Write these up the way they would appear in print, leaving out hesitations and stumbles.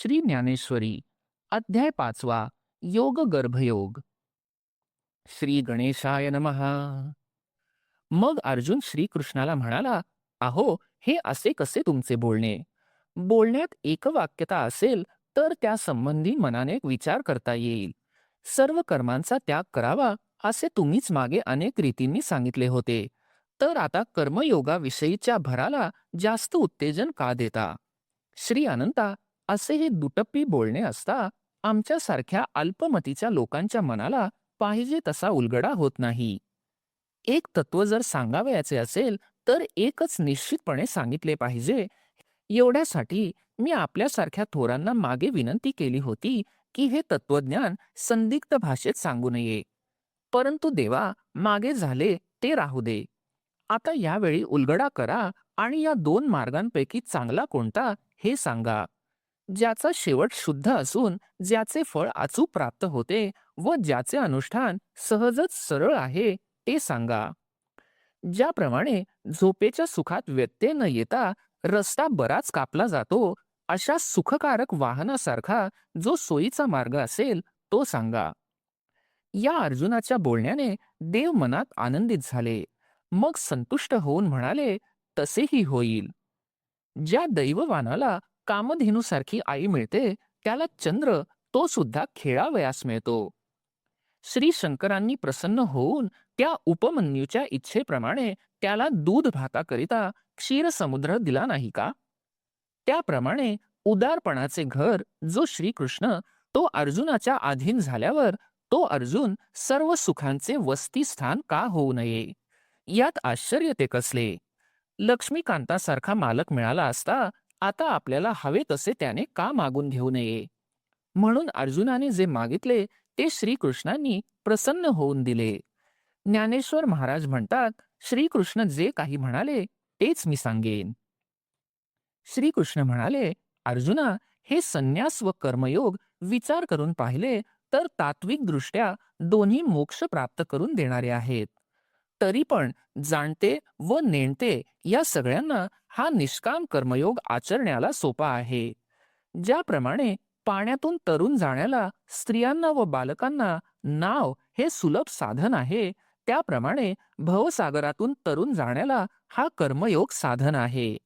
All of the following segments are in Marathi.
श्री ज्ञानेश्वरी अध्याय 5वा योग गर्भयोग. श्री गणेशाय नमः. मग अर्जुन श्रीकृष्णाला म्हणाला, अहो, हे असे कसे तुमचे बोलणे? बोलण्यात एकवाक्यता असेल तर त्या संबंधी मनाने विचार करता येईल. सर्व कर्मांचा त्याग करावा असे तुम्हीच मागे अनेक रीतींनी सांगितले होते. तर आता कर्मयोगाविषयीच्या भराला जास्त उत्तेजन का देता? श्री अनंता, असे हे दुटप्पी बोलणे असता आमच्यासारख्या अल्पमतीच्या लोकांच्या मनाला पाहिजे तसा उलगडा होत नाही. एक तत्व जर सांगावयाचे असेल तर एकच निश्चितपणे सांगितले पाहिजे. एवढ्यासाठी मी आपल्यासारख्या थोरांना मागे विनंती केली होती की हे तत्वज्ञान संदिग्ध भाषेत सांगू नये. परंतु देवा, मागे झाले ते राहू दे. आता यावेळी उलगडा करा आणि या दोन मार्गांपैकी चांगला कोणता हे सांगा, ज्याचा शेवट शुद्ध असून ज्याचे फळ अचूक प्राप्त होते व ज्याचे अनुष्ठान सहजच सरळ आहे ते सांगा. ज्याप्रमाणे झोपेच्या सुखात व्यत्यय न येता रस्ता बराच कापला जातो, अशा सुखकारक वाहनासारखा जो सोयीचा मार्ग असेल तो सांगा. या अर्जुनाच्या बोलण्याने देव मनात आनंदित झाले. मग संतुष्ट होऊन म्हणाले, तसेही होईल. ज्या दैववानाला कामधेनूसारखी आई मिळते त्याला चंद्र तो सुद्धा खेळावयास मिळतो. श्री शंकरांनी प्रसन्न होऊन त्या उपमन्यूच्या इच्छेप्रमाणे त्याला दूध भाताकरिता क्षीरसमुद्र दिला नाही का? त्याप्रमाणे उदारपणाचे घर जो श्रीकृष्ण तो अर्जुनाच्या अधीन झाल्यावर तो अर्जुन सर्व सुखांचे वसतिस्थान का होऊ नये? यात आश्चर्य ते कसले? लक्ष्मीकांतासारखा मालक मिळाला असता आता आपल्याला हवे तसे त्याने का मागून घेऊ नये? म्हणून अर्जुनाने जे मागितले ते श्रीकृष्णांनी प्रसन्न होऊन दिले. ज्ञानेश्वर महाराज म्हणतात, श्रीकृष्ण जे काही म्हणाले तेच मी सांगेन. श्रीकृष्ण म्हणाले, अर्जुना, हे संन्यास व कर्मयोग विचार करून पाहिले तर तात्विक दृष्ट्या दोन्ही मोक्ष प्राप्त करून देणारे आहेत. तरी पण जाणते व नेणते या सगळ्यांना हा निष्काम कर्मयोग आचरण्याला सोपा आहे. ज्याप्रमाणे पाण्यातून तरुण जाण्याला स्त्रियांना व बालकांना नाव हे सुलभ साधन आहे, त्याप्रमाणे भवसागरातून तरुण जाण्याला हा कर्मयोग साधन आहे.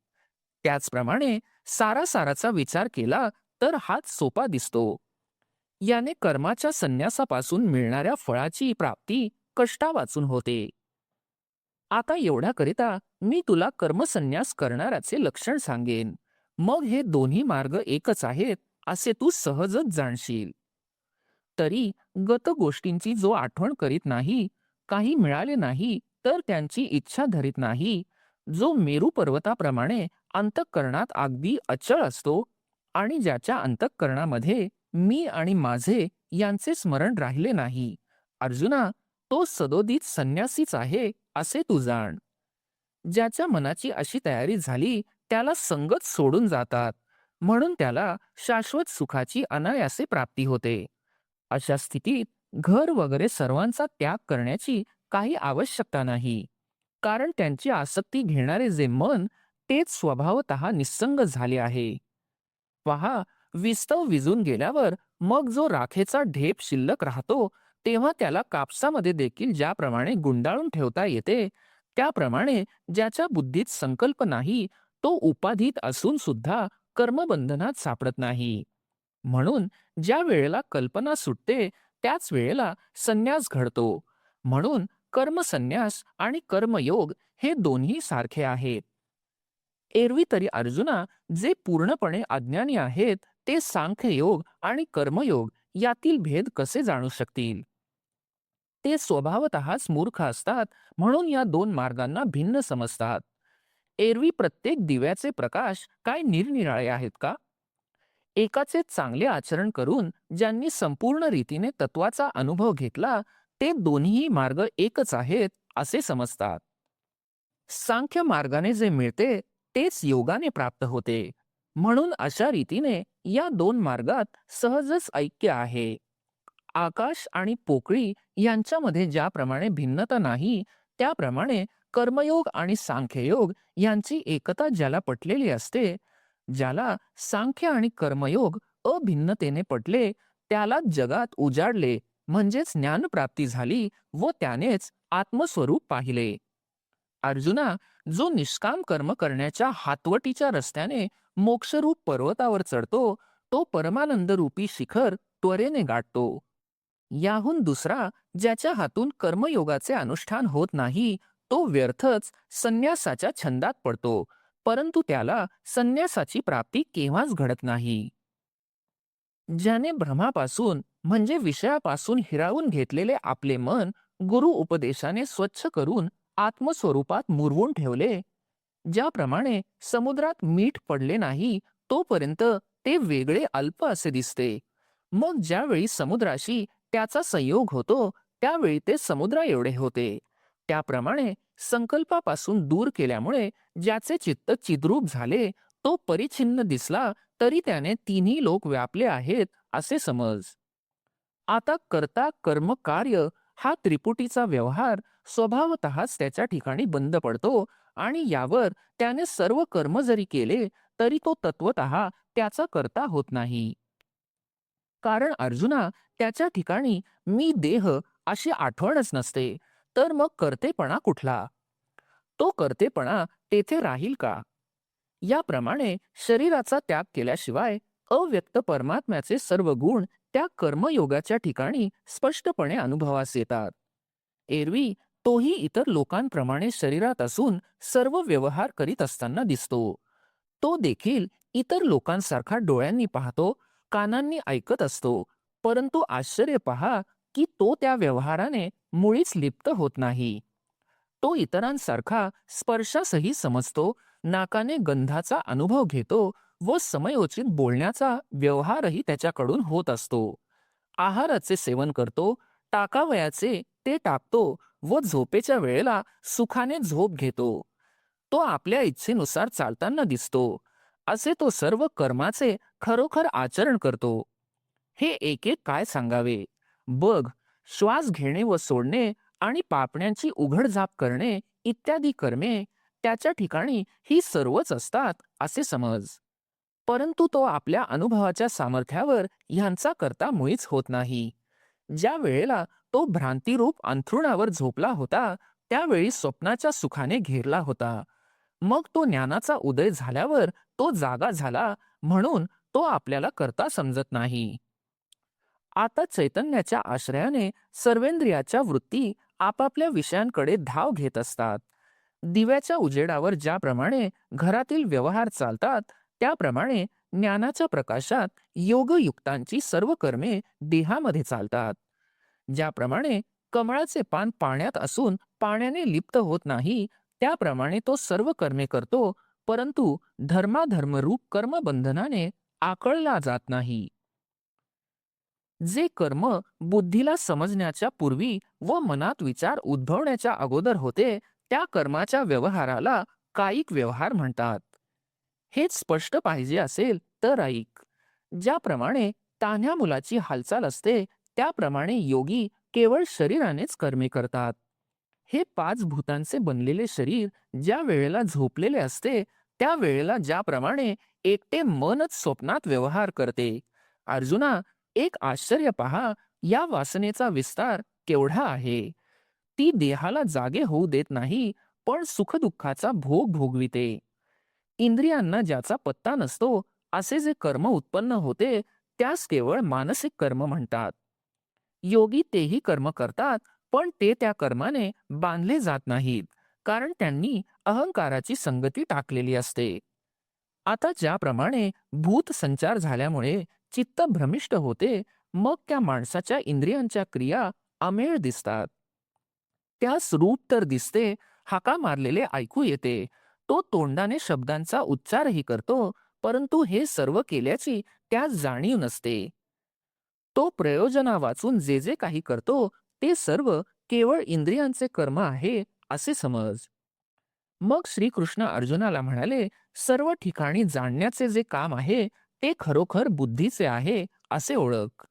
त्याचप्रमाणे सारासाराचा विचार केला तर हाच सोपा दिसतो. याने कर्माच्या संन्यासापासून मिळणाऱ्या फळाची प्राप्ती कष्टावाचून होते. आता एवढ्याकरिता मी तुला कर्मसन्यास करणाऱ्याचे लक्षण सांगेन. मग हे दोन्ही मार्ग एकच आहेत असे तू सहजच जाणशील. तरी गत गोष्टींची जो आठवण करीत नाही, काही मिळाले नाही तर त्यांची इच्छा धरीत नाही, जो मेरू पर्वताप्रमाणे अंतःकरणात अगदी अचळ असतो आणि ज्याच्या अंतःकरणामध्ये मी आणि माझे यांचे स्मरण राहिले नाही, अर्जुना, तो सदोदित संन्यासीच आहे असे तू जाण. ज्याच्या मनाची अशी तयारी झाली त्याला संगत सोडून जातात, म्हणून त्याला शाश्वत सुखाची अनायासे प्राप्ती होते. अशा स्थितीत घर वगैरे सर्वांचा त्याग करण्याची काही आवश्यकता नाही, कारण त्यांची आसक्ती घेणारे जे मन तेच स्वभावतः निस्संग झाले आहे. पहा, विस्तव विजून गेल्यावर मग जो राखेचा ढेप शिल्लक राहतो तेव्हा त्याला कापसामध्ये देखील ज्याप्रमाणे गुंडाळून ठेवता येते, त्याप्रमाणे ज्याच्या बुद्धीत संकल्प नाही तो उपाधीत असून सुद्धा कर्मबंधनात सापडत नाही. म्हणून ज्या वेळेला कल्पना सुटते त्याच वेळेला संन्यास घडतो. म्हणून कर्मसन्यास आणि कर्मयोग हे दोन्ही सारखे आहेत. एरवी तरी अर्जुना, जे पूर्णपणे अज्ञानी आहेत ते सांख्ययोग आणि कर्मयोग यातील भेद कसे जाणू शकतील? ते स्वभावतःच मूर्ख असतात, म्हणून या दोन मार्गांना भिन्न समजतात. एरवी प्रत्येक दिव्याचे प्रकाश काय निरनिराळे आहेत का? एकाचे चांगले आचरण करून ज्यांनी संपूर्ण रीतीने तत्वाचा अनुभव घेतला ते दोन्ही मार्ग एकच आहेत असे समजतात. सांख्य मार्गाने जे मिळते तेच योगाने प्राप्त होते. म्हणून अशा रीतीने या दोन मार्गात सहजच ऐक्य आहे. आकाश आणि पोकळी यांच्यामध्ये ज्याप्रमाणे भिन्नता नाही, त्याप्रमाणे कर्मयोग आणि सांख्ययोग यांची एकता ज्याला पटलेली असते, ज्याला सांख्य आणि कर्मयोग अभिन्नतेने पटले, त्याला जगात उजाडले, म्हणजेच ज्ञानप्राप्ती झाली व त्यानेच आत्मस्वरूप पाहिले. अर्जुना, जो निष्काम कर्म करण्याच्या हातवटीच्या रस्त्याने मोक्षरूप पर्वतावर चढतो, तो परमानंद रूपी शिखर त्वरेने गाठतो. याहून दुसरा, ज्याच्या हातून कर्मयोगाचे अनुष्ठान होत नाही, तो व्यर्थच संन्यासाच्या छंदात पडतो, परंतु त्याला संन्यासाची प्राप्ती केव्हाच घडत नाही. ज्याने भ्रमापासून म्हणजे विषयापासून हिरावून घेतलेले आपले मन गुरु उपदेशाने स्वच्छ करून आत्मस्वरूपात मुरवून ठेवले, ज्याप्रमाणे समुद्रात मीठ पडले नाही तोपर्यंत ते वेगळे अल्प असे दिसते, मग ज्यावेळी समुद्राशी त्याचा संयोग होतो त्यावेळी ते समुद्रा एवढे होते. त्याप्रमाणे संकल्पापासून दूर केल्यामुळे ज्याचे चित्त चिद्रूप झाले, तो परिच्छिन्न दिसला तरी त्याने तिन्ही लोक व्यापले आहेत असे समज. आता कर्ता कर्म कार्य हा त्रिपुटीचा व्यवहार स्वभावतःच त्याच्या ठिकाणी बंद पडतो आणि यावर त्याने सर्व कर्म जरी केले तरी तो तत्वतः त्याचा कर्ता होत नाही. कारण अर्जुना, त्याच्या ठिकाणी मी देह अशी आठवणच नसते, तर मग कर्तेपणा कुठला? तो कर्तेपणा तेथे राहील का? याप्रमाणे शरीराचा त्याग केल्याशिवाय अव्यक्त परमात्म्याचे सर्व गुण त्या कर्मयोगाच्या ठिकाणी स्पष्टपणे अनुभवास येतात. एरवी तोही इतर लोकांप्रमाणे शरीरात असून सर्व व्यवहार करीत असताना दिसतो. तो देखील इतर लोकांसारखा डोळ्यांनी पाहतो, कानांनी ऐकत असतो, परंतु आश्चर्य पहा की तो त्या व्यवहाराने मुळीच लिप्त होत नाही. तो इतरांसारखा स्पर्शासही समजतो, नाकाने गंधाचा अनुभव घेतो व समयोचित बोलण्याचा व्यवहारही त्याच्याकडून होत असतो. आहाराचे सेवन करतो, टाकावयाचे ते टाकतो व झोपेच्या वेळेला सुखाने झोप घेतो. तो आपल्या इच्छेनुसार चालताना दिसतो. असे तो सर्व कर्माचे खरोखर आचरण करतो. हे एक एक काय सांगावे. बघ, श्वास घेणे व सोडणे आणि पापण्यांची उघडझाप करणे इत्यादी कर्मे त्याच्या ठिकाणी ही सर्वच असतात असे समज. परंतु तो आपल्या अनुभवाच्या सामर्थ्यावर ह्यांचा करता मुळीच होत नाही. ज्या वेळेला तो भ्रांतिरूप अंथरुणावर झोपला होता त्यावेळी स्वप्नाच्या सुखाने घेरला होता. मग तो ज्ञानाचा उदय झाल्यावर तो जागा झाला, म्हणून तो आपल्याला करता समजत नाही. आता चैतन्याच्या आश्रयाने सर्वेंद्रियाच्या वृत्ती आपापल्या विषयांकडे धाव घेत असतात. दिव्याच्या उजेडावर ज्याप्रमाणे घरातील व्यवहार चालतात, त्याप्रमाणे ज्ञानाच्या प्रकाशात योगयुक्तांची सर्व कर्मे देहामध्ये चालतात. ज्याप्रमाणे कमळाचे पान पाण्यात असून पाण्याने लिप्त होत नाही, त्याप्रमाणे तो सर्व कर्मे करतो, परंतु धर्माधर्मरूप कर्मबंधनाने आकळला जात नाही. जे कर्म बुद्धीला समजण्याच्या पूर्वी व मनात विचार उद्भवण्याच्या अगोदर होते, त्या कर्माच्या व्यवहाराला कायिक व्यवहार म्हणतात. हेच स्पष्ट पाहिजे असेल तर ऐक. ज्याप्रमाणे तान्ह्या मुलाची हालचाल असते, त्याप्रमाणे योगी केवळ शरीरानेच कर्मे करतात. हे पाच भूतांचे बनलेले शरीर ज्या वेळेला झोपलेले असते, त्या वेळेला ज्याप्रमाणे एकटे मनच स्वप्नात व्यवहार करते. अर्जुना, एक आश्चर्य पहा, या वासनेचा विस्तार केवढा आहे. ती देहाला जागे होऊ देत नाही, पण सुखदुःखाचा भोग भोगविते. इंद्रियांना ज्याचा पत्ता नसतो असे जे कर्म उत्पन्न होते, त्यास केवळ मानसिक कर्म म्हणतात. योगी तेही कर्म करतात, पण ते त्या कर्माने बांधले जात नाहीत, कारण त्यांनी अहंकाराची संगती टाकलेली असते. आता ज्याप्रमाणे भूत संचार झाल्यामुळे चित्त भ्रमिष्ट होते, मग त्या माणसाच्या इंद्रियांच्या क्रिया अमेळ दिसतात. त्यास रूप तर दिसते, हाका मारलेले ऐकू येते, तो तोंडाने शब्दांचा उच्चारही करतो, परंतु हे सर्व केल्याची त्यास जाणीव नसते. तो प्रयोजना वाचून जे जे काही करतो ते सर्व केवळ इंद्रियांचे कर्म आहे असे समज. मग श्रीकृष्ण अर्जुनाला म्हणाले, सर्व ठिकाणी जाणण्याचे जे काम आहे ते खरोखर बुद्धीचे आहे असे ओळख.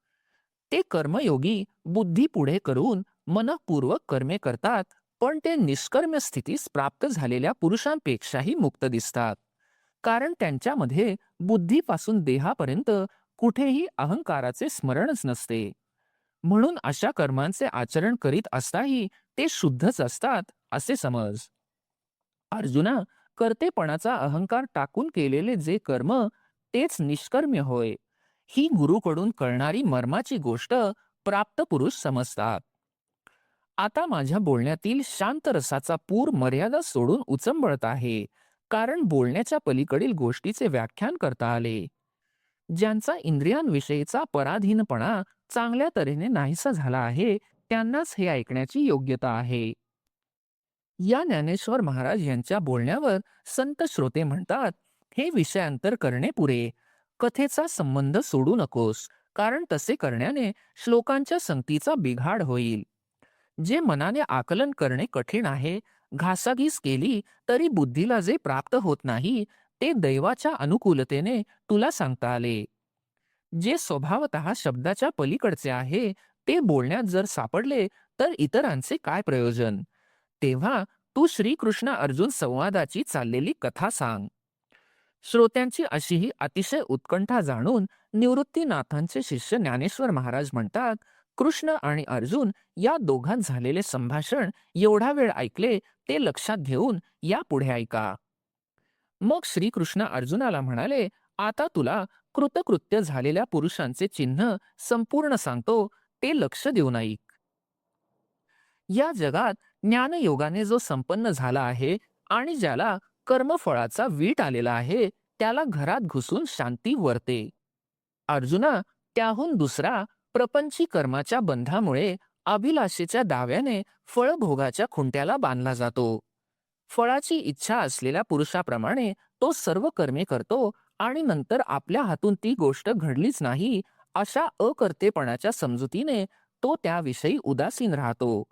ते कर्मयोगी बुद्धी पुढे करून मनःपूर्वक कर्मे करतात, पण ते निष्कर्म्य स्थितीस प्राप्त झालेल्या पुरुषांपेक्षाही मुक्त दिसतात. कारण त्यांच्यामध्ये बुद्धीपासून देहापर्यंत कुठेही अहंकाराचे स्मरणच नसते. म्हणून अशा कर्मांचे आचरण करीत असताही ते शुद्धच असतात असे समज. अर्जुना, कर्तेपणाचा अहंकार टाकून केलेले जे कर्म तेच निष्कर्म्य होय. ही गुरुकडून कळणारी मर्माची गोष्ट प्राप्त पुरुष समजतात. आता माझ्या बोलण्यातील शांत रसाचा पूर मर्यादा सोडून उचंबळत आहे, कारण बोलण्याच्या पलीकडील गोष्टीचे व्याख्यान करता आले. ज्यांचा इंद्रियांविषयीचा पराधीनपणा चांगल्या तऱ्हेने नाहीसा झाला आहे, त्यांनाच हे ऐकण्याची योग्यता आहे. या ज्ञानेश्वर महाराज यांच्या बोलण्यावर संत श्रोते म्हणतात, हे विषयांतर करणे पुरे. कथेचा संबंध सोडू नकोस, कारण तसे करण्याने श्लोकांच्या संगतीचा बिघाड होईल. जे मनाने आकलन करणे कठीण आहे, घासाघीस केली तरी बुद्धीला जे प्राप्त होत नाही, ते दैवाच्या अनुकूलतेने तुला सांगता आले. जे स्वभावतः शब्दाच्या पलीकडचे आहे, ते बोलण्यात जर सापडले तर इतरांचे काय प्रयोजन. तेव्हा तू श्रीकृष्ण अर्जुन संवादाची चाललेली कथा सांग. श्रोत्यांची अशीही अतिशय उत्कंठा जाणून निवृत्तीनाथांचे शिष्य ज्ञानेश्वर महाराज म्हणतात, कृष्ण आणि अर्जुन या दोघांत झालेले संभाषण एवढा वेळ ऐकले ते लक्षात घेऊन या पुढे ऐका. मग श्रीकृष्ण अर्जुनाला म्हणाले, आता तुला कृतकृत्य झालेल्या पुरुषांचे चिन्ह संपूर्ण सांगतो, ते लक्ष देऊन ऐक. या जगात ज्ञानयोगाने जो संपन्न झाला आहे आणि ज्याला कर्मफळाचा वीट आलेला आहे, त्याला घरात घुसून शांती वर्ते. अर्जुना, त्याहून दुसरा प्रपंची कर्माच्या बंधामुळे अभिलाषेच्या दाव्याने फळभोगाच्या खुंट्याला बांधला जातो. फळाची इच्छा असलेल्या पुरुषाप्रमाणे तो सर्व कर्मे करतो आणि नंतर आपल्या हातून ती गोष्ट घडलीच नाही अशा अकर्तेपणाच्या समजुतीने तो त्याविषयी उदासीन राहतो.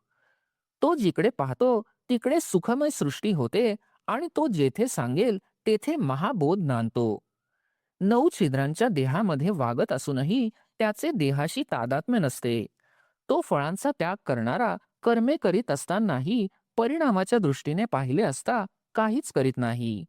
तो जिकडे पाहतो तिकडे सुखमय सृष्टी होते आणि तो जेथे सांगेल तेथे महाबोध नांदतो. 9 छिद्रांच्या देहामध्ये वागत असूनही त्याचे देहाशी तादात्म्य नसते. तो फळांचा त्याग करणारा कर्मे करीत असतानाही परिणामाच्या दृष्टीने पाहिले असता काहीच करीत नाही.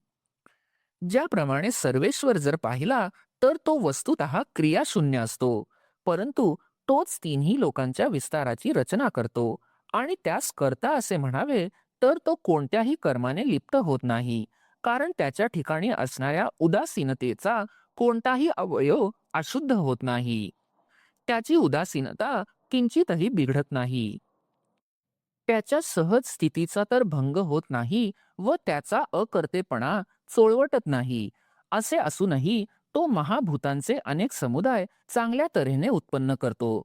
ज्याप्रमाणे सर्वेश्वर जर पाहिला तर तो वस्तुतः क्रियाशून्य असतो, परंतु तोच तिन्ही लोकांच्या विस्ताराची रचना करतो आणि त्यास कर्ता असे म्हणावे तर तो कोणत्याही कर्माने लिप्त होत नाही, कारण त्याच्या ठिकाणी असणाऱ्या उदासीनतेचा कोणताही अवयव अशुद्ध होत नाही. त्याची उदासीनता किंचितही बिघडत नाही. त्याच्या सहज स्थितीचा तर भंग होत नाही व त्याचा अकर्तेपणा चोळवटत नाही. असे असूनही तो महाभूतांचे अनेक समुदाय चांगल्या तऱ्हेने उत्पन्न करतो.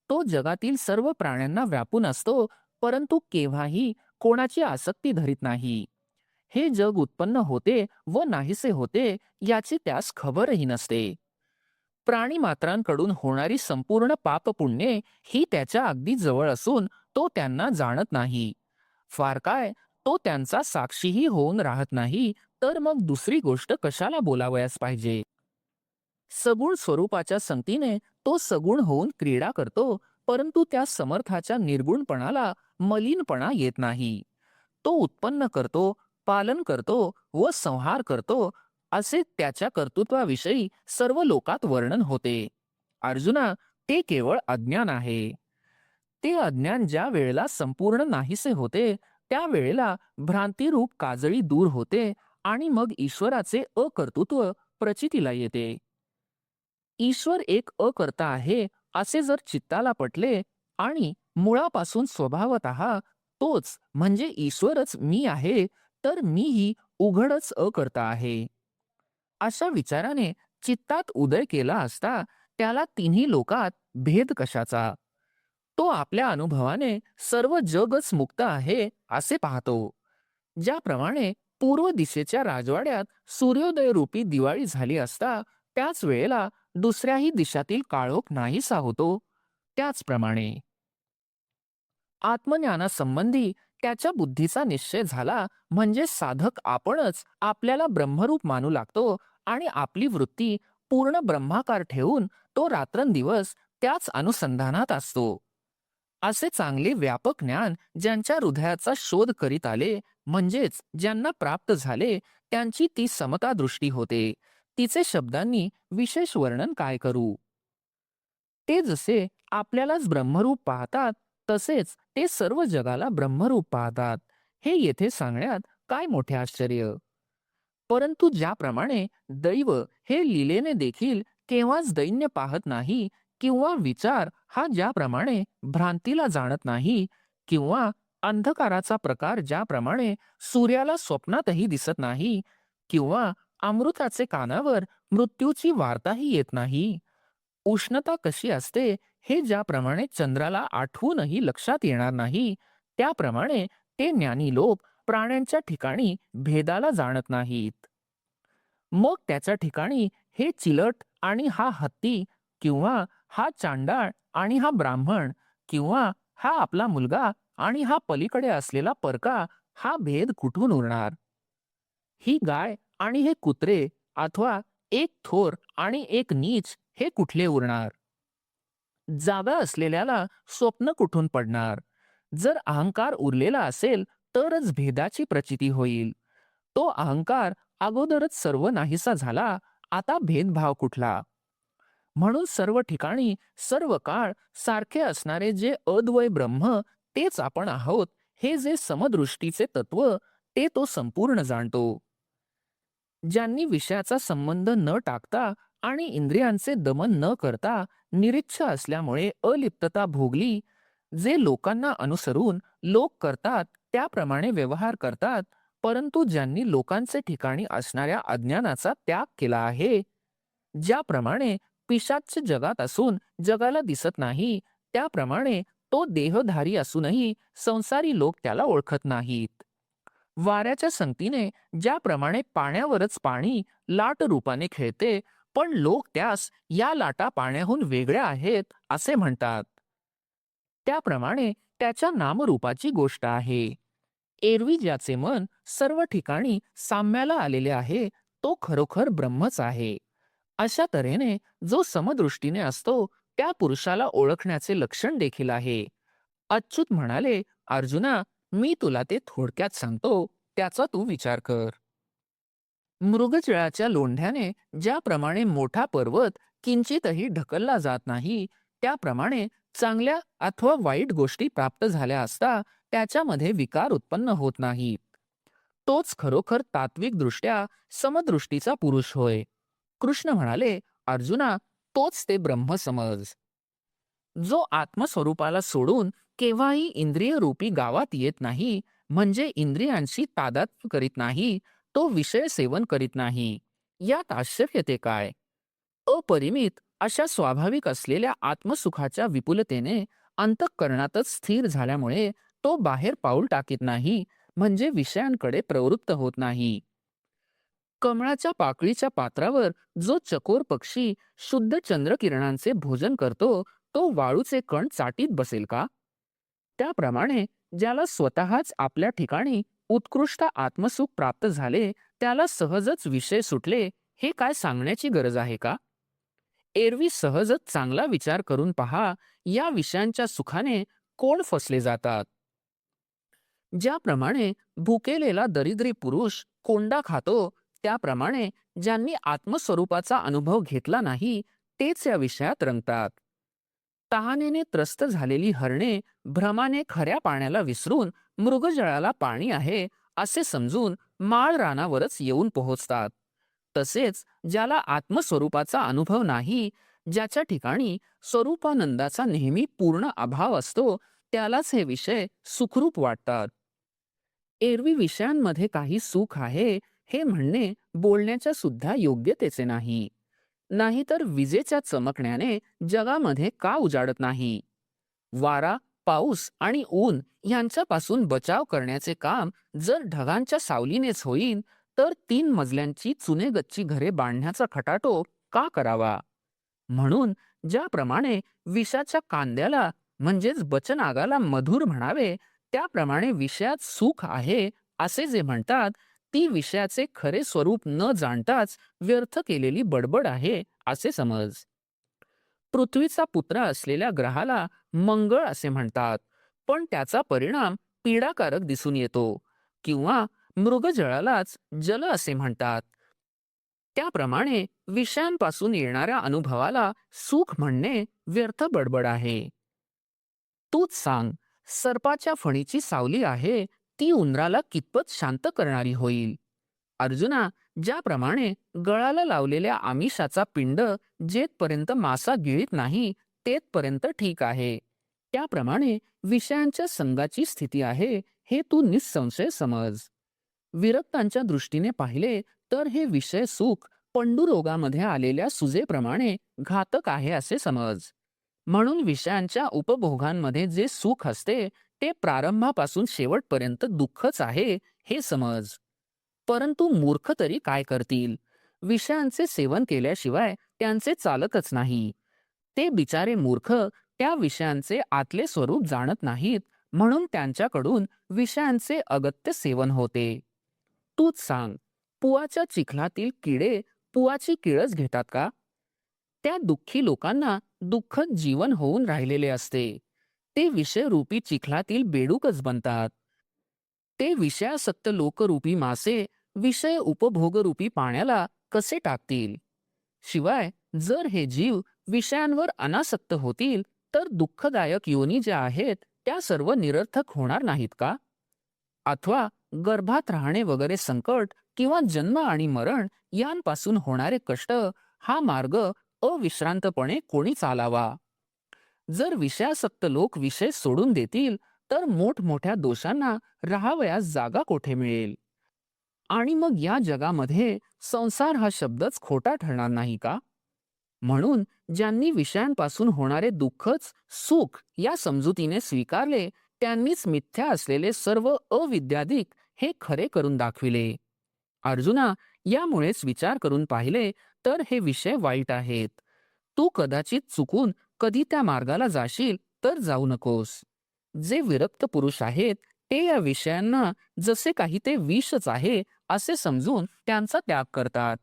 तो जगातील सर्व प्राण्यांना व्यापून असतो, परंतु केव्हाही कोणाची आसक्ती धरीत नाही. हे जग उत्पन्न होते व नाहीसे होते याची त्यास खबरही नसते. प्राणीमात्रांकडून होणारी संपूर्ण पापपुण्ये ही त्याच्या अगदी जवळ असून तो त्यांना जाणत नाही. फार काय, तो त्यांचा साक्षीही होऊन राहत नाही, तर मग दुसरी गोष्ट कशाला बोलावयास पाहिजे. सगुण स्वरूपाच्या संगतीने तो सगुण होऊन क्रीडा करतो, परंतु त्या समर्थाच्या निर्गुणपणाला मलिनपणा येत नाही. तो उत्पन्न करतो, पालन करतो व संहार करतो असे त्याच्या कर्तृत्वाविषयी सर्व लोकात वर्णन होते. अर्जुना, ते केवळ अज्ञान आहे. ते अज्ञान ज्या वेळेला संपूर्ण नाहीसे होते, त्या वेळेला भ्रांतिरूप काजळी दूर होते आणि मग ईश्वराचे अकर्तृत्व प्रचितीला येते. ईश्वर एक अकर्ता आहे असे जर चित्ताला पटले आणि मुळापासून स्वभावतः तोच म्हणजे ईश्वरच मी आहे, तर मीही उघडच अकर्ता आहे. अशा विचाराने चित्तात उदय केला असता त्याला तिन्ही लोकात भेद कशाचा. तो आपल्या अनुभवाने सर्व जगच मुक्त आहे असे पाहतो. ज्याप्रमाणे पूर्व दिशेच्या राजवाड्यात सूर्योदय रूपी दिवाळी झाली असता त्याच वेळेला दुसऱ्याही दिशातील काळोख नाहीसा होतो, त्याचप्रमाणे आत्मज्ञानासंबंधी त्याच्या बुद्धीचा निश्चय झाला म्हणजे साधक आपणच आपल्याला ब्रह्मरूप मानू लागतो आणि आपली वृत्ती पूर्ण ब्रह्माकार ठेवून तो रात्रंदिवस त्याच अनुसंधानात असतो. असे चांगले व्यापक ज्ञान ज्यांच्या हृदयाचा शोध करीत आले, म्हणजेच ज्यांना प्राप्त झाले, त्यांची ती समता दृष्टी होते. तिचे शब्दांनी विशेष वर्णन काय करू. ते जसे आपल्यालाच ब्रह्मरूप पाहतात, तसेच ते सर्व जगाला ब्रह्मरूप पाहतात. हे येथे सांगण्यात काय मोठे आश्चर्य. परंतु ज्याप्रमाणे दैव हे लीलेने देखील केव्हाच दैन्य पाहत नाही, किंवा विचार हा ज्याप्रमाणे भ्रांतीला जाणत नाही, किंवा अंधकाराचा प्रकार ज्याप्रमाणे सूर्याला स्वप्नातही दिसत नाही, किंवा अमृताचे कानावर मृत्यूची वार्ताही येत नाही, उष्णता कशी असते हे ज्याप्रमाणे चंद्राला आठवूनही लक्षात येणार नाही, त्याप्रमाणे ते ज्ञानी लोक प्राण्यांच्या ठिकाणी भेदाला जाणत नाहीत. मग त्याच्या ठिकाणी हे चिलट आणि हा हत्ती, किंवा हा चांडाळ आणि हा ब्राह्मण, किंवा हा आपला मुलगा आणि हा पलीकडे असलेला परका, हा भेद कुठून उरणार. ही गाय आणि हे कुत्रे, अथवा एक थोर आणि एक नीच, हे कुठले उरणार. जागा असलेल्याला स्वप्न कुठून पडणार. जर अहंकार उरलेला असेल तरच भेदाची प्रचिती होईल. तो अहंकार अगोदरच सर्व नाहीसा झाला, आता भेदभाव कुठला. म्हणून सर्व ठिकाणी सर्व काळ सारखे असणारे जे अद्वय ब्रह्म, तेच आपण आहोत, हे जे समदृष्टीचे तत्व, ते तो संपूर्ण जाणतो. ज्यांनी विषयाचा संबंध न टाकता आणि इंद्रियांचे दमन न करता निरीच्छ असल्यामुळे अलिप्तता भोगली, जे लोकांना अनुसरून लोक करतात त्याप्रमाणे व्यवहार करतात, परंतु ज्यांनी लोकांचे ठिकाणी असणाऱ्या अज्ञानाचा त्याग केला आहे, ज्याप्रमाणे पिशाच्य जगात असून जगाला दिसत नाही, त्याप्रमाणे तो देहधारी असूनही संसारी लोक त्याला ओळखत नाहीत. वाऱ्याच्या संगतीने ज्याप्रमाणे पाण्यावरच पाणी लाट रूपाने खेळते, पण लोक त्यास या लाटा पाण्याहून वेगळ्या आहेत असे म्हणतात, त्याप्रमाणे त्याच्या नामरूपाची गोष्ट आहे. एरवी ज्याचे मन सर्व ठिकाणी साम्याला आलेले आहे, तो खरोखर ब्रह्मच आहे. अशा तऱ्हेने जो समदृष्टीने असतो त्या पुरुषाला ओळखण्याचे लक्षण देखील आहे. अच्युत म्हणाले, अर्जुना, मी तुला ते थोडक्यात सांगतो, त्याचा तू विचार कर. मृगजळाच्या लोंढ्याने ज्याप्रमाणे मोठा पर्वत किंचितही ढकलला जात नाही, त्याप्रमाणे चांगल्या अथवा वाईट गोष्टी प्राप्त झाल्या असता त्याच्यामध्ये विकार उत्पन्न होत नाहीत. तोच खरोखर तात्विक दृष्ट्या समदृष्टीचा पुरुष होय. कृष्ण म्हणाले, अर्जुना, तोच ते ब्रह्म समज. जो आत्मस्वरूपाला सोडून केव्हाही इंद्रिय रूपी गावात येत नाही, म्हणजे इंद्रियांशी तादात्म्य करीत नाही, तो विषय सेवन करीत नाही, यात आश्चर्य ते काय. अपरिमित अशा स्वाभाविक असलेल्या आत्मसुखाच्या विपुलतेने अंतःकरणातच स्थिर झाल्यामुळे तो बाहेर पाऊल टाकीत नाही, म्हणजे विषयांकडे प्रवृत्त होत नाही. कमळाच्या पाकळीच्या पात्रावर जो चकोर पक्षी शुद्ध चंद्रकिरणांचे भोजन करतो, तो वाळूचे कण चाटीत बसेल का. त्याप्रमाणे ज्याला स्वतःच आपल्या ठिकाणी उत्कृष्ट आत्मसुख प्राप्त झाले, त्याला सहजच विषय सुटले, हे काय सांगण्याची गरज आहे का. एरवी सहजच चांगला विचार करून पहा, या विषयांच्या सुखाने कोण फसले जातात. ज्याप्रमाणे भुकेलेला दरिद्री पुरुष कोंडा खातो, त्याप्रमाणे ज्यांनी आत्मस्वरूपाचा अनुभव घेतला नाही, तेच या विषयात रंगतात. तहानेने त्रस्त झालेली हरणे भ्रमाने खऱ्या पाण्याला विसरून मृगजळाला पाणी आहे असे समजून माळ रानावरच येऊन पोहोचतात. तसेच ज्याला आत्मस्वरूपाचा अनुभव नाही, ज्याच्या ठिकाणी स्वरूपानंदाचा नेहमी पूर्ण अभाव असतो, त्यालाच हे विषय सुखरूप वाटतात. एरवी विषयांमध्ये काही सुख आहे हे म्हणणे बोलण्याच्या सुद्धा योग्यतेचे नाही. नाहीतर विजेच्या चमकण्याने जगामध्ये का उजाडत नाही. वारा, पाऊस आणि ऊन यांच्यापासून बचाव करण्याचे काम जर ढगांच्या सावलीनेच होईल, तर 3 मजल्यांची चुनेगच्ची घरे बांधण्याचा खटाटोप का करावा. म्हणून ज्याप्रमाणे विषाच्या कांद्याला म्हणजेच बचनागाला मधुर म्हणावे, त्याप्रमाणे विषयात सुख आहे असे जे म्हणतात, ती विषयाचे खरे स्वरूप न जाणताच व्यर्थ केलेली बडबड आहे असे समज. पृथ्वीचा पुत्र असलेल्या ग्रहाला मंगळ असे म्हणतात, पण त्याचा परिणाम पीडाकारक दिसून येतो. किंवा मृगजळालाच जल असे म्हणतात, त्याप्रमाणे विषयांपासून येणाऱ्या अनुभवाला सुख म्हणणे व्यर्थ बडबड आहे. तूच सांग, सर्पाच्या फणीची सावली आहे, ती उंदराला कितपत शांत करणारी होईल? अर्जुना, ज्याप्रमाणे गळाला लावलेल्या आमिषाचा पिंड जेथपर्यंत मासा गिळीत नाही तेथपर्यंत ठीक आहे, त्याप्रमाणे विषयांच्या संगाची स्थिती आहे हे तू निस्संशय समज. विरक्तांच्या दृष्टीने पाहिले तर हे विषय सुख पंडुरोगामध्ये आलेल्या सुजेप्रमाणे घातक आहे असे समज. म्हणून विषयांच्या उपभोगांमध्ये जे सुख असते ते प्रारंभापासून शेवटपर्यंत दुःखच आहे हे समज. परंतु मूर्ख तरी काय करतील? विषयांचे सेवन केल्याशिवाय त्यांचे चालतच नाही. ते बिचारे मूर्ख त्या विषयांचे आतले स्वरूप जाणत नाहीत, म्हणून त्यांच्याकडून विषयांचे अगत्य सेवन होते. तूच सांग, पुआच्या चिखलातील किडे पुआची किळस घेतात का? त्या दुःखी लोकांना दुःखद जीवन होऊन राहिलेले असते. ते विषयरूपी चिखलातील बेडूकच बनतात. ते विषयासक्त लोकरूपी मासे विषय उपभोगरूपी पाण्याला कसे टाकतील? शिवाय जर हे जीव विषयांवर अनासक्त होतील तर दुःखदायक योनी ज्या आहेत त्या सर्व निरर्थक होणार नाहीत का? अथवा गर्भात राहणे वगैरे संकट किंवा जन्म आणि मरण यांपासून होणारे कष्ट हा मार्ग अविश्रांतपणे कोणी चालावा? जर विषयासक्त लोक विषय सोडून देतील तर मोठमोठ्या दोषांना राहावयास जागा कोठे मिळेल? आणि मग या जगामध्ये संसार हा शब्दच खोटा ठरणार नाही का? म्हणून ज्यांनी विषयांपासून होणारे दुःखच सुख या समजुतीने स्वीकारले त्यांनीच मिथ्या असलेले सर्व अविद्यादिक हे खरे करून दाखविले. अर्जुना, यामुळेच विचार करून पाहिले तर हे विषय वाईट आहेत. तू कदाचित चुकून कधी त्या मार्गाला जाशील तर जाऊ नकोस. जे विरक्त पुरुष आहेत ते या विषयांना जसे काही ते विषच आहे असे समजून त्यांचा त्याग करतात,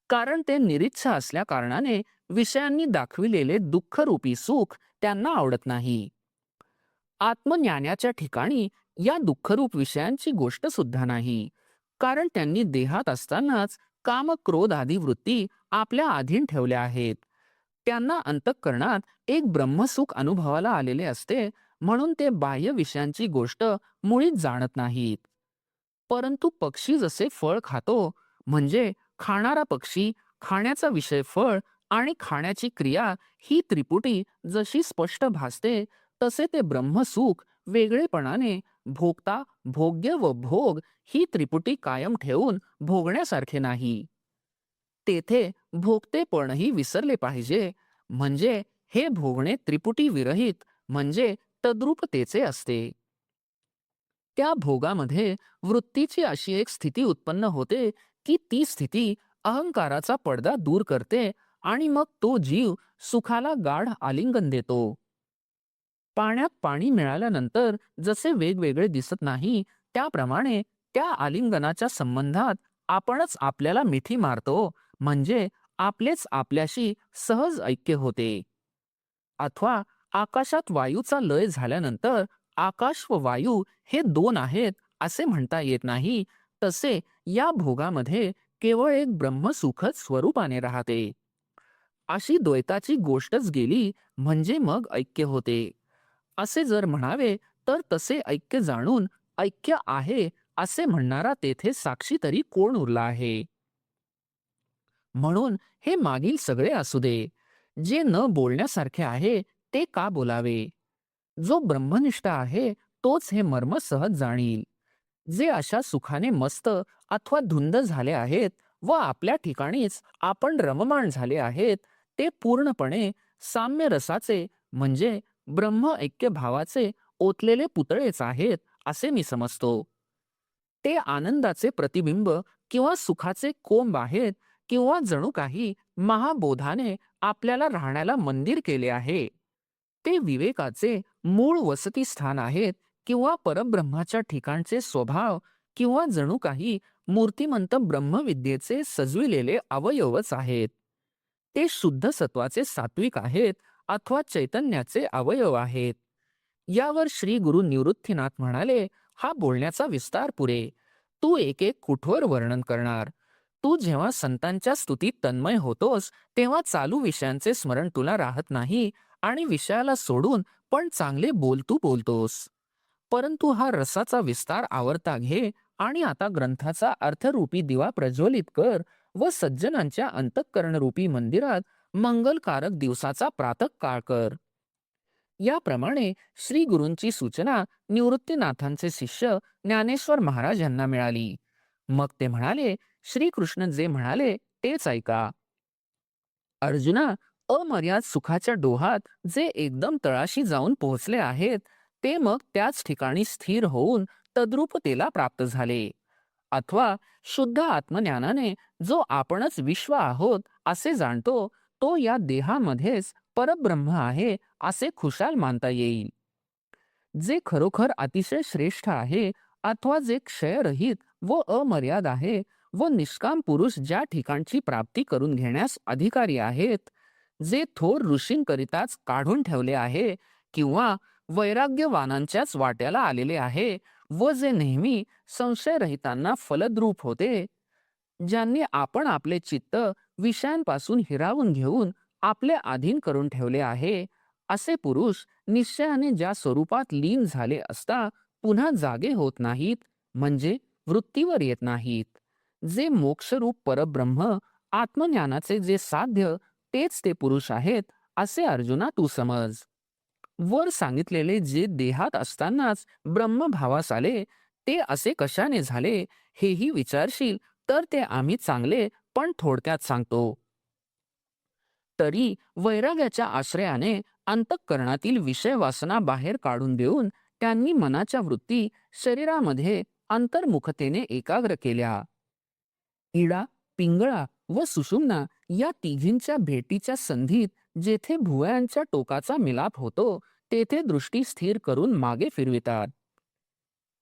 कारण ते निरीच्छा असल्या कारणाने विषयांनी दाखविलेले दुःखरूपी सुख त्यांना आवडत नाही. आत्मज्ञानाच्या ठिकाणी या दुःखरूप विषयांची गोष्ट सुद्धा नाही, कारण त्यांनी देहात असतानाच काम क्रोध आदी वृत्ती आपल्या अधीन ठेवल्या आहेत. त्यांना अंतःकरणात एक ब्रह्मसुख अनुभवाला आलेले असते, म्हणून ते बाह्य विषयांची गोष्ट मुळीच जाणत नाहीत. परंतु पक्षी जसे फळ खातो, म्हणजे खाणारा पक्षी, खाण्याचा विषय फळ आणि खाण्याची क्रिया ही त्रिपुटी जशी स्पष्ट भासते, तसे ते ब्रह्मसुख वेगळेपणाने भोगता, भोग्य व भोग ही त्रिपुटी कायम ठेवून भोगण्यासारखे नाही. तेथे भोगतेपणही विसरले पाहिजे, म्हणजे हे भोगणे त्रिपुटी विरहित म्हणजे तद्रूपतेचे असते. त्या भोगामध्ये वृत्तीची अशी एक स्थिती उत्पन्न होते की ती स्थिती अहंकाराचा पडदा दूर करते आणि मग तो जीव सुखाला गाढ आलिंगन देतो. पाण्यात पाणी मिळाल्यानंतर जसे वेगवेगळे दिसत नाही त्याप्रमाणे त्या आलिंगनाच्या संबंधात आपणच आपल्याला मिठी मारतो, म्हणजे आपलेच आपल्याशी सहज ऐक्य होते. अथवा आकाशात वायूचा लय झाल्यानंतर आकाश व वायू हे दोन आहेत असे म्हणता येत नाही, तसे या भोगामध्ये केवळ एक ब्रह्मसुखच स्वरूपाने राहते. अशी द्वैताची गोष्टच गेली म्हणजे मग ऐक्य होते. असे जर म्हणावे तर तसे ऐक्य जाणून ऐक्य आहे असे म्हणणारा तेथे साक्षी तरी कोण उरला आहे? म्हणून हे मागील सगळे असू दे, जे न बोलण्यासारखे आहे ते का बोलावे? जो ब्रह्मनिष्ठ आहे तोच हे मर्म सहज जाणील. जे अशा सुखाने मस्त अथवा धुंद झाले आहेत व आपल्या ठिकाणीच आपण रममाण झाले आहेत, ते पूर्णपणे साम्य रसाचे म्हणजे ब्रह्म ऐक्य भावाचे ओतलेले पुतळेच आहेत असे मी समजतो. ते आनंदाचे प्रतिबिंब किंवा सुखाचे कोंब आहेत, किंवा जणू काही महाबोधाने आपल्याला राहण्याला मंदिर केले आहे. ते विवेकाचे मूळ वसतिस्थान आहेत, किंवा परब्रह्माच्या ठिकाणचे स्वभाव, किंवा जणू काही मूर्तिमंत ब्रह्मविद्येचे सजविलेले अवयवच आहेत. ते शुद्ध सत्वाचे सात्विक आहेत अथवा चैतन्याचे अवयव आहेत. यावर श्री गुरु निवृत्तीनाथ म्हणाले, हा बोलण्याचा विस्तार पुरे. तू एक एक कुठवर वर्णन करणार? तू जेव्हा संतांच्या स्तुतीत तन्मय होतोस तेव्हा चालू विषयांचे स्मरण तुला राहत नाही आणि विषयाला सोडून पण चांगले बोलतू बोलतोस. परंतु हा रसाचा विस्तार आवरता घे आणि आता ग्रंथाचा अर्थरूपी दिवा प्रज्वलित कर व सज्जनांच्या अंतःकरणरूपी मंदिरात मंगलकारक दिवसाचा प्रातःकाळ कर. याप्रमाणे श्री गुरूंची सूचना निवृत्तीनाथांचे शिष्य ज्ञानेश्वर महाराज यांना मिळाली. मग ते म्हणाले, श्रीकृष्ण जे म्हणाले तेच ऐका. अर्जुना, अमर्याद सुखाच्या डोहात जे एकदम तळाशी जाऊन पोहोचले आहेत ते मग त्याच ठिकाणी स्थिर होऊन तद्रूपतेला प्राप्त झाले. अथवा शुद्ध आत्मज्ञानाने जो आपणच विश्व आहोत असे जाणतो तो या देहामध्येच परब्रह्म आहे असे खुशाल मानता येईल. जे खरोखर अतिशय श्रेष्ठ आहे अथवा जे क्षयरहित व अमर्याद आहे व निष्काम पुरुष ज्या ठिकाणची प्राप्ती करून घेण्यास अधिकारी आहेत, जे थोर ऋषींकरिताच काढून ठेवले आहे किंवा वैराग्यवानांच्याच वाट्याला आलेले आहे व जे नेहमी संशयरहितांना फलद्रूप होते, ज्यांनी आपण आपले चित्त विषयांपासून हिरावून घेऊन आपले अधीन करून ठेवले आहे, असे पुरुष निश्चयाने ज्या स्वरूपात लीन झाले असता पुन्हा जागे होत नाहीत, म्हणजे वृत्तीवर येत नाहीत. जे मोक्षरूप परब्रह्म आत्मज्ञानाचे जे साध्य तेच ते पुरुष आहेत असे अर्जुना तू समज. वर सांगितलेले जे देहात असतानाच ब्रह्मभावास आले ते असे कशाने झाले हेही विचारशील तर ते आम्ही चांगले पण थोडक्यात सांगतो. तरी वैराग्याच्या आश्रयाने अंतःकरणातील विषय वासना बाहेर काढून देऊन त्यांनी मनाच्या वृत्ती शरीरामध्ये अंतर्मुखतेने एकाग्र केल्या. इडा, पिंगळा व सुषुम्ना या तिघींच्या भेटीच्या संधीत जेथे भुवयांच्या टोकाचा मिलाप होतो तेथे दृष्टी स्थिर करून मागे फिरवितात.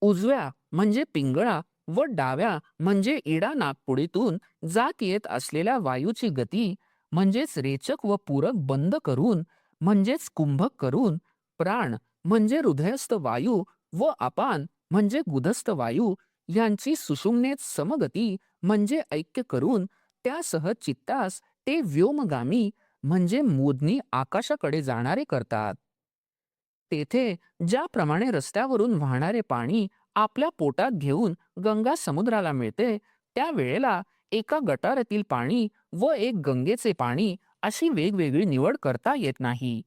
उजव्या म्हणजे पिंगळा व डाव्या म्हणजे इडा नाकपुडीतून जात येत असलेल्या वायूची गती म्हणजेच रेचक व पूरक बंद करून म्हणजेच कुंभक करून प्राण म्हणजे हृदयस्थ वायू व अपान म्हणजे गुदस्थ वायू यांची सुषुम्नेत समगती म्हणजे ऐक्य करून त्यासह चित्तास ते व्योमगामी म्हणजे मोदनी आकाशाकडे जाणारे करतात. तेथे ज्याप्रमाणे रस्त्यावरून वाहणारे पाणी आपल्या पोटात घेऊन गंगा समुद्राला मिळते, त्या वेळेला एका गटारातील पाणी व एक गंगेचे पाणी अशी वेगवेगळी निवड करता येत नाही.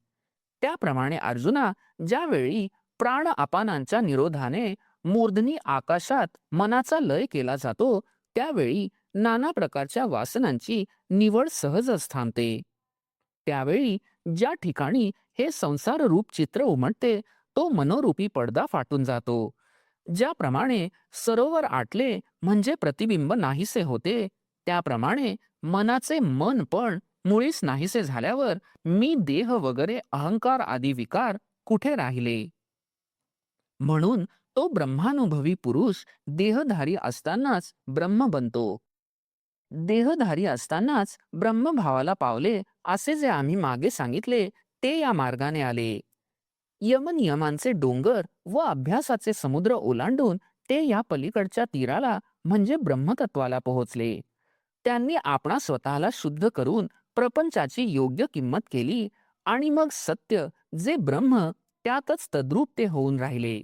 त्याप्रमाणे अर्जुना, ज्यावेळी प्राण अपानांच्या निरोधाने मूर्धनी आकाशात मनाचा लय केला जातो त्यावेळी नाना प्रकारच्या वासनांची निवड सहजच थांबते. त्यावेळी ज्या ठिकाणी हे संसार रूप चित्र उमटते तो मनोरूपी पडदा फाटून जातो. ज्याप्रमाणे सरोवर आटले म्हणजे प्रतिबिंब नाहीसे होते, त्याप्रमाणे मनाचे मन पण मुळीच नाहीसे झाल्यावर मी देह वगैरे अहंकार आदी विकार कुठे राहिले. म्हणून तो ब्रह्मानुभवी पुरुष देहधारी असतानाच ब्रह्म बनतो. देहधारी असतानाच ब्रह्मभावाला पावले असे जे आम्ही मागे सांगितले ते या मार्गाने आले. यमनियमांचे डोंगर व अभ्यासाचे समुद्र ओलांडून ते या पलीकडच्या तीराला म्हणजे ब्रह्मतत्वाला पोहोचले. त्यांनी आपणा स्वतःला शुद्ध करून प्रपंचाची योग्य किंमत केली आणि मग सत्य जे ब्रह्म त्यातच तद्रूप ते होऊन राहिले.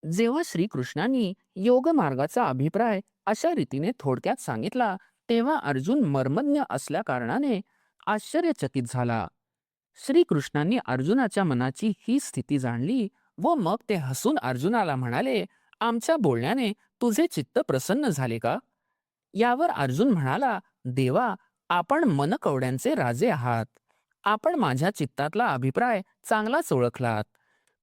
जेव्हा श्रीकृष्णांनी योग मार्गाचा अभिप्राय अशा रीतीने थोडक्यात सांगितला तेव्हा अर्जुन मर्मज्ञ असल्या कारणाने आश्चर्यचकित झाला. श्रीकृष्णांनी अर्जुनाच्या मनाची ही स्थिती जाणली व मग ते हसून अर्जुनाला म्हणाले, आमच्या बोलण्याने तुझे चित्त प्रसन्न झाले का? यावर अर्जुन म्हणाला, देवा, आपण मनकवड्यांचे राजे आहात. आपण माझ्या चित्तातला अभिप्राय चांगलाच ओळखलात.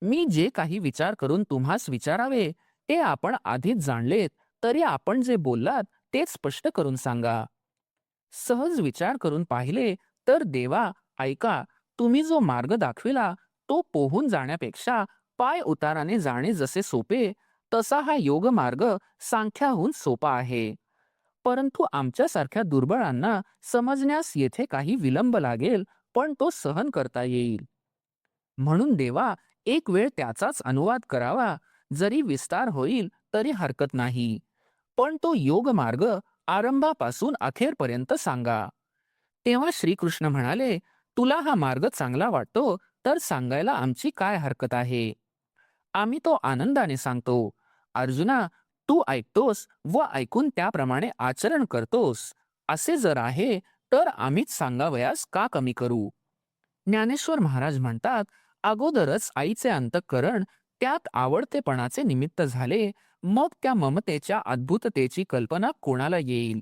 मी जे काही विचार करून तुम्हास विचारावे ते आपण आधीच जाणलेत, तरी आपण जे बोललात ते स्पष्ट करून सांगा. सहज विचार करून पाहिले तर देवा, ऐका, तुम्ही जो मार्ग दाखविला तो पोहून जाण्यापेक्षा पाय उताराने जाणे जसे सोपे तसा हा योग मार्ग सांख्याहून सोपा आहे. परंतु आमच्यासारख्या दुर्बळांना समजण्यास येथे काही विलंब लागेल, पण तो सहन करता येईल. म्हणून देवा, एक वेळ त्याचाच अनुवाद करावा, जरी विस्तार होईल तरी हरकत नाही. पण तो योग मार्ग आरंभापासून अखेरपर्यंत सांगा. तेव्हा श्रीकृष्ण म्हणाले, तुला हा मार्ग चांगला वाटतो तर सांगायला आमची काय हरकत आहे. आम्ही तो आनंदाने सांगतो. अर्जुना, तू ऐकतोस व ऐकून त्याप्रमाणे आचरण करतोस असे जर आहे तर आम्हीच सांगावयास का कमी करू. ज्ञानेश्वर महाराज म्हणतात, अगोदरच आईचे अंतःकरण त्यात आवडतेपणाचे निमित्त झाले, मग त्या ममतेच्या अद्भुततेची कल्पना कोणाला येईल.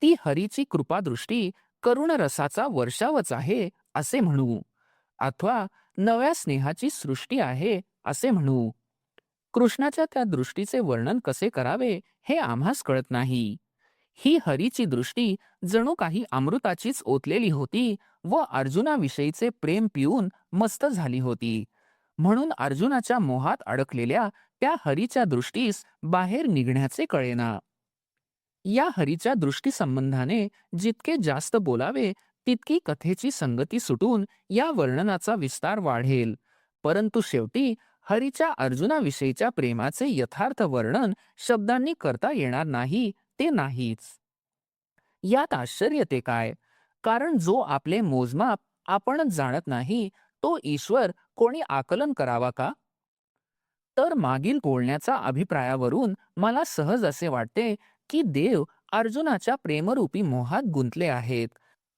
ती हरीची कृपादृष्टी करुण रसाचा वर्षावच आहे असे म्हणू, अथवा नव्या स्नेहाची सृष्टी आहे असे म्हणू. कृष्णाच्या त्या दृष्टीचे वर्णन कसे करावे हे आम्हास कळत नाही. ही हरीची दृष्टी जणू काही अमृताचीच ओतलेली होती व अर्जुनाविषयीचे प्रेम पिऊन मस्त झाली होती. म्हणून अर्जुनाच्या मोहात अडकलेल्या त्या हरीच्या दृष्टीस बाहेर निघण्याचे कळेना. या हरीच्या दृष्टीसंबंधाने जितके जास्त बोलावे तितकी कथेची संगती सुटून या वर्णनाचा विस्तार वाढेल. परंतु शेवटी हरीच्या अर्जुनाविषयीच्या प्रेमाचे यथार्थ वर्णन शब्दांनी करता येणार नाही ते नाहीच. यात आश्चर्य ते काय? कारण जो आपले मोजमाप आपणच जाणत नाही तो ईश्वर कोणी आकलन करावा का? तर मागील बोलण्याच्या अभिप्रायावरून मला सहज असे वाटते की देव अर्जुनाच्या प्रेमरूपी मोहात गुंतले आहेत.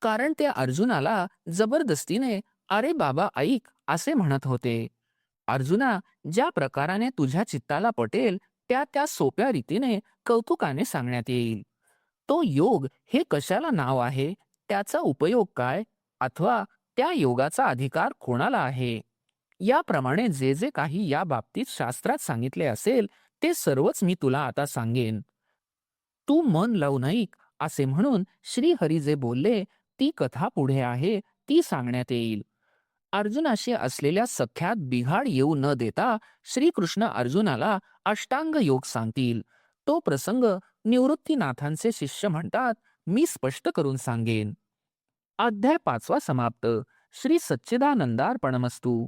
कारण ते अर्जुनाला जबरदस्तीने अरे बाबा ऐक असे म्हणत होते. अर्जुना, ज्या प्रकाराने तुझ्या चित्ताला पटेल त्या त्या सोप्या रीतीने कौतुकाने सांगण्यात येईल. तो योग हे कशाला नाव आहे, त्याचा उपयोग काय, अथवा त्या योगाचा अधिकार कोणाला आहे, याप्रमाणे जे जे काही या बाबतीत शास्त्रात सांगितले असेल ते सर्वच मी तुला आता सांगेन. तू मन लावून ऐक असे म्हणून श्रीहरी जे बोलले ती कथा पुढे आहे ती सांगण्यात येईल. अर्जुनाशी असलेल्या सख्यात बिघाड येऊ न देता श्रीकृष्ण अर्जुनाला अष्टांग योग सांगतील. तो प्रसंग निवृत्तीनाथांचे शिष्य म्हणतात, मी स्पष्ट करून सांगेन. अध्याय 5 समाप्त. श्री सच्चिदानंदार्पणमस्तु.